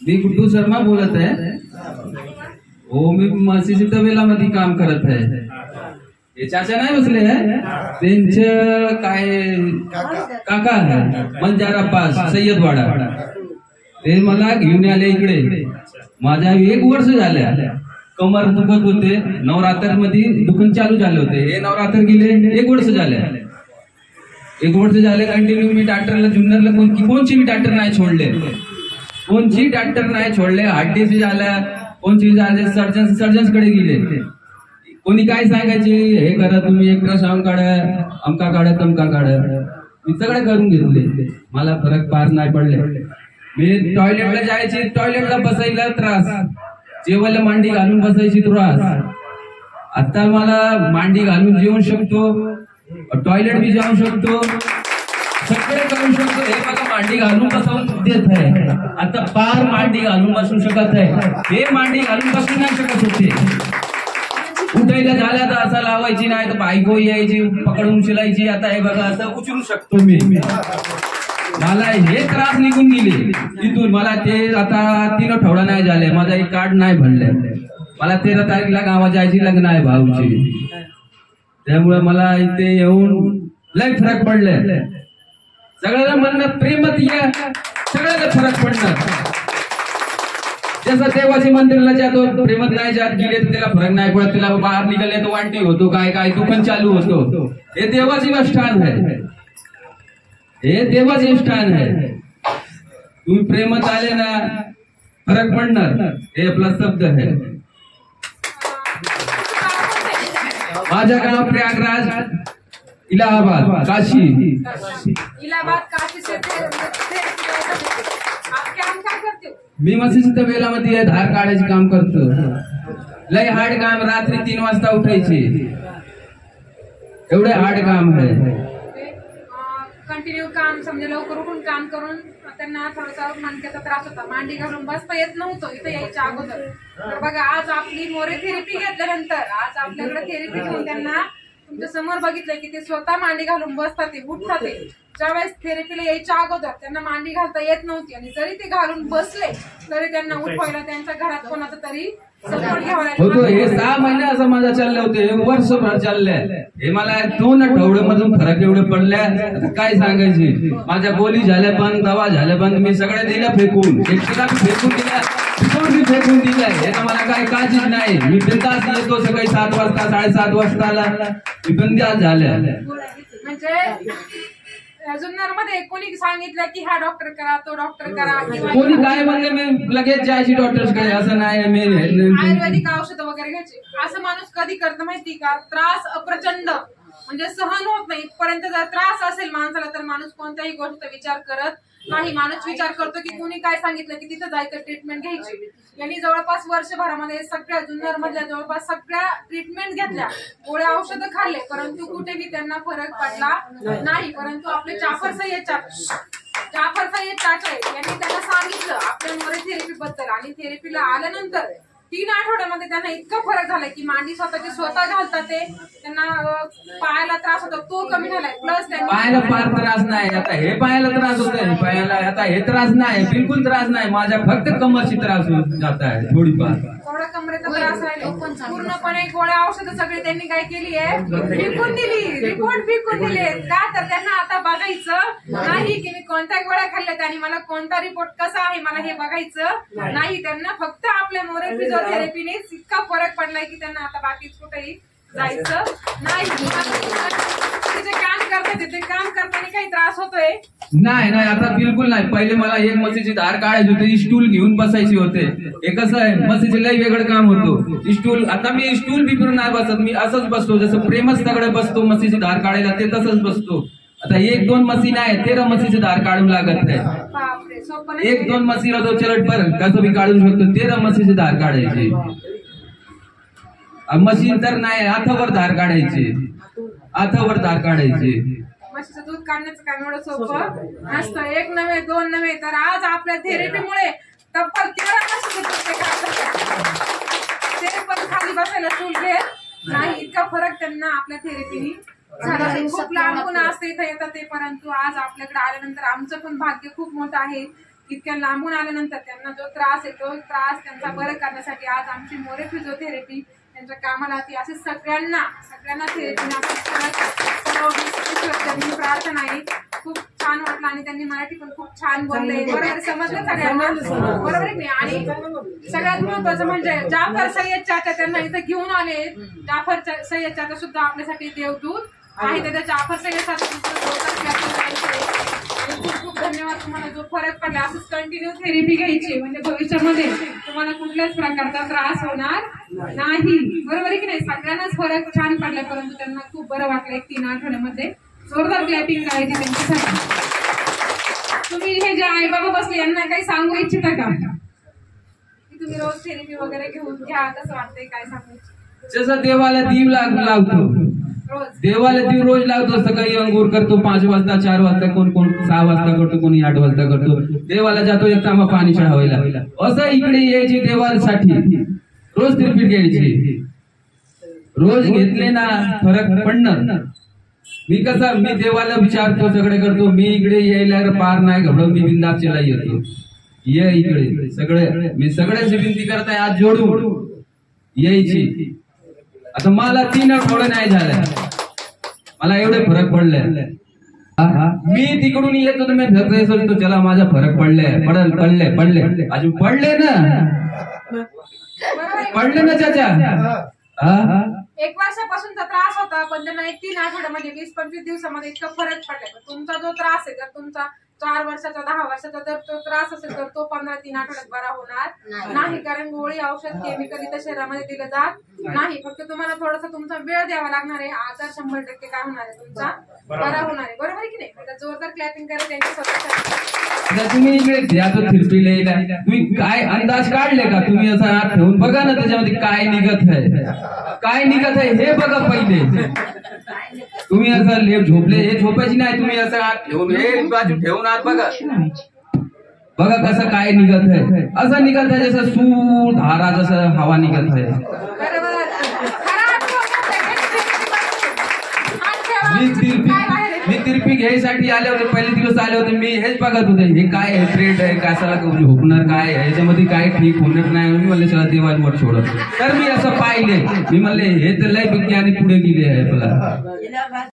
मी गुड्डू शर्मा बोलत आहे. हो, मी मसीसी तबेलामध्ये काम करत आहे. हे चाचा नाही बसले आहे, त्यांचे काय काका आहे मंजार अब्बास सय्यदवाडा. ते मला घेऊन आले इकडे. माझ्या 1 वर्ष झाल्या. कमर दुखत होते, नवरात्र मध्ये दुखन चालू झाले होते. हे नवरात्र गेले 1 वर्ष झाले. 1 वर्ष झाले कंटिन्यू मी डॉक्टरला जुन्नरला कोणची भी डॉक्टर नाही सोडले. कोणची डॉक्टर नाही सोडले. हड्डीची झाल्या, कोणची झाले, सर्जन्स कडे गेले. कोणी काय सांगायचे, हे करा तुम्ही, अल्ट्रासाऊंड काढा, अमका काढा, तमका काढा. मी सगळं करून घेतले. मला फरक पार नाही पडले. मी टॉयलेटला जायचे, टॉयलेटला बसायला त्रास, जेवायला मांडी घालून बसायची त्रास. आता मला मांडी घालून जेवू शकतो, टॉयलेट बी जाऊ शकतो, सगळे करू शकतो. हे मला मांडी घालून बसवून देत आहे. आता पार मांडी घालून बसू शकत आहे. हे मांडी घालून बसू नाही शकत होते. उठायला झाल्या तर असं लावायची नाही, तर बायको यायची पकडून शिलायची. आता हे बघा असं उचलू शकतो मी. मला हे त्रास निघून गेले तिथून. मला ते आता 3 आठवडा नाही झाले, माझा एक कार्ड नाही भरले. मला 13 तारीखला गावात जायची, लग्न आहे भाऊची. त्यामुळे मला इथे येऊन लय फरक पडले. सगळ्याला म्हणणं प्रेमात या, सगळ्याला फरक पडणार. जसं देवाच्या मंदिराला जातो, प्रेमात नाही जात गेले तर त्याला फरक नाही पडत. त्याला बाहेर निघाले तर वांटी होतो, काय काय दुकान चालू होतो. हे देवाची स्थान आहे. हे देवाचे स्थान आहे. तुम्ही प्रेमात आले ना, फरक पडणार. हे आपला शब्द आहे. माझं गाव प्रयागराज, इलाहाबाद, काशी. इलाहाबाद काशी से आप काम काय करते हो? मी मसीसी तबेलामध्ये धार काढायचे काम करतो. लय हार्ड काम, रात्री 3 वाजता उठायचे. एवढे हार्ड काम आहे. कंटिन्यू काम, समजा लवकर उठून काम करून त्यांना थोडासा मणक्याचा त्रास होता. मांडी घालून बसता येत नव्हतं इथं यायच्या अगोदर. तर बघा आज आपली मोरे थेरपी घेतल्यानंतर, आज आपल्याकडे थेरपी घेऊन त्यांना तुमच्या समोर बघितलं की ते स्वतः मांडी घालून बसतात, ते उठतात. ते ज्यावेळेस थेरपीला यायच्या अगोदर त्यांना मांडी घालता येत नव्हती, आणि जरी ते घालून बसले तरी त्यांना उठवायला त्यांच्या घरात कोणाचा तरी सपोर्ट घ्यावा होतो. हे 6 महिने असं माझा चालले होते, वर्षभर चालले. हे मला 2 आठवड्यामधून फरक एवढे पडल्या, आता काय सांगायचे. माझ्या गोळी झाल्या बंद, दवा झाल्या बंद, मी सगळ्या दिल्या फेकून. एक्स्ट्रा फेकून दिल्या, फेकून दिल्या. हे तर मला काय काळजीच नाही. मी बिनधास्त येतो सकाळी 7 वाजता, 7:30 वाजताला. मी बिनधास्त झाल्या. म्हणजे जुन्नर मध्ये कोणी सांगितलं की हा डॉक्टर करा, तो डॉक्टर करा, कोणी काय म्हणले मी लगेच जायची डॉक्टरकडे. असं नाही मी आयुर्वेदिक औषध वगैरे घ्यायचे. असं माणूस कधी करतो माहिती का? त्रास अप्रचंड, म्हणजे सहन होत नाही इथपर्यंत जर त्रास असेल माणसाला, तर माणूस कोणत्याही गोष्टीचा विचार करत नाही. माणूस विचार करतो की कोणी काय सांगितलं की तिथं जायचं, ट्रीटमेंट घ्यायची. यांनी जवळपास वर्षभरामध्ये सगळ्या जुन्नर मधल्या जवळपास सगळ्या ट्रीटमेंट घेतल्या, गोळ्या औषधं खाल्ले, परंतु कुठेही त्यांना फरक पडला नाही. परंतु आपले जाफर सय्यद चाचा यांनी त्यांना सांगितलं आपल्या मोरे थेरपी बद्दल, आणि थेरपीला आल्यानंतर 3 आठवड्यामध्ये त्यांना इतका फरक झालाय की मांडी स्वतःची स्वतः घालतात. ते त्यांना पायाला त्रास होता तो कमी झालाय. प्लस पायाला फार त्रास नाही. आता हे पायाला त्रास होत आहे, पायाला आता हे त्रास नाही, बिलकुल त्रास नाही. माझ्या फक्त कमरची त्रास होत जात आहे थोडीफार. थोडा कमरेचा त्रास आहे. पूर्णपणे गोळ्या औषधं सगळी त्यांनी काय केली आहे, फेकून दिली. रिपोर्ट फेकून दिले का? तर त्यांना आता बघायचं नाही की मी कोणत्या गोळ्या खाल्ल्यात आणि मला कोणता रिपोर्ट कसा आहे, मला हे बघायचं नाही. त्यांना फक्त आपल्या मोरे फिजिओथेरपीने इतका फरक पडलाय की त्यांना आता बाकीच कुठेही जायचं नाही. जे काम करतात ते काम करताना काही त्रास होतोय नाही. आता बिलकुल नाही. पहिले मला एक मसीची धार काढायची होती, स्टूल घेऊन बसायची होते. हे कसं आहे, मसीचे लय वेगळं काम होतो. स्टूल, आता मी स्टूल बिलकुल नाही बसत, मी असंच बसतो. जसं प्रेमच सगळं बसतो मसीची धार काढायला, ते तसंच बसतो. आता 1-2 मशीन आहे, 13 मसीची धार काढून लागत नाही. 1-2 मशीन होतो चलट पर कसं बी काढू शकतो. 13 मसीची धार काढायची. मशीन तर नाही, हातावर धार काढायची, हातावर धार काढायची. म्हशीचं दूध काढण्याचं काम एवढं सोपं नसतं. 1 नव्हे 2 नव्हे, तर आज आपल्या थेरपीमुळे तब्बल 13 म्हशीचं ते पण खाली बसायला चूल घेत नाही. इतका फरक त्यांना आपल्या थेरपीने झाला. खूप लांबून असते इथं येतात ते, परंतु आज आपल्याकडे आल्यानंतर आमचं पण भाग्य खूप मोठं आहे इतक्या लांबून आल्यानंतर त्यांना जो त्रास आहे तो त्रास त्यांचा बरं करण्यासाठी आज आमची मोरे फिजिओथेरपी त्यांच्या कामाला ती असे सगळ्यांना थेरपी प्रार्थना आहे. खूप छान वाटलं आणि त्यांनी मराठी पण खूप छान बोलले, बरोबर समजलं सगळ्यांना, बरोबर आहे नाही. आणि सगळ्यात महत्वाचं म्हणजे जाफर सय्यद चाचा त्यांना इथं घेऊन आले. जाफर सय्यद चाचा सुद्धा आपल्यासाठी देवदूत आहे. त्याच्या जाफर सय्यद चाचा खूप खूप धन्यवाद. तुम्हाला जो फरक पडला असंच कंटिन्यू थेरपी घ्यायची म्हणजे भविष्यामध्ये तुम्हाला कुठल्याच प्रकारचा त्रास होणार नाही, बरोबर आहे की नाही. सगळ्यांनाच फरक छान पडला, परंतु त्यांना खूप बरं वाटलं. 1-3 आठवड्यामध्ये जोरदार क्लॅपिंग करायची त्यांच्यासाठी. तुम्ही हे जे आई बाबा बसले यांना काही सांगू इच्छिता का की तुम्ही रोज थेरपी वगैरे घेऊन घ्या, कसं वाटतंय, काय सांगू इच्छिता? जसं देवाला दीव लावतो, देवाला दीव रोज लावतो. सकाळी अंघोळ करतो 5 वाजता, 4 वाजता, कोण 6 वाजता करतो, कोणी 8 वाजता करतो. देवाला जातो 1 तांबा पाणी चढावायला. असं इकडे यायची देवासाठी रोज थेरपी घ्यायची. रोज घेतले ना फरक पडणार. मी देवाला विचारतो, सगळे करतो. मी इकडे यायला पार नाही घडवत, मी बिंदाचेला येतो. ये इकडे सगळे, मी सगळ्यांची विनंती करत आहे आज जोडून यायची. आता मला 3 आठवडे नाही झालं, मला एवढे फरक पडले. मी तिकडून येत होतो, मी फिरतो, चला माझा फरक पडले अजून पडले ना चाचा. 1 वर्षापासूनचा त्रास होता, पण त्यांना 1-3 आठवड्यामध्ये 20-25 दिवसामध्ये इतका फरक पडला. तुमचा जो त्रास आहे, जर तुमचा 4 वर्षाचा 10 वर्षाचा जर तो त्रास असेल तर तो 15-3 आठवड्यात बरा होणार नाही, कारण गोळी औषध केमिकल इथं शरीरामध्ये दिलं जात नाही. फक्त तुम्हाला थोडासा तुमचा वेळ द्यावा लागणार आहे. आजार 100% काय होणार आहे, तुमचा बरा होणार आहे, बरोबर आहे की नाही. आता जोरदार क्लॅपिंग करा त्यांच्या स्वतःसाठी. तुम्ही इकडे द्यातो थेरपी लिहायला, तुम्ही काय अंदाज काढले का? तुम्ही असं हात ठेवून बघा ना त्याच्यामध्ये काय निघत आहे हे बघा पहिले. तुम्ही असं लेप झोपले, हे झोपायची नाही. तुम्ही असं हात ठेवून हे बाजू ठेवून हात बघा कसं काय निघत आहे. असं निघत आहे जसं सूर धारा, जसं हवा निघत आहे. मी थेरपी घ्यायसाठी आले होते, पहिले दिवस आले होते, मी हेच बघत होते हे काय आहे, ट्रेड आहे, कशाला झोपणार, काय याच्यामध्ये काय ठीक होणार नाही. मी म्हणले चला देवांवर सोडत. तर मी असं पाहिले, मी म्हणले हे तर लय विज्ञानी पुढे गेले आहे.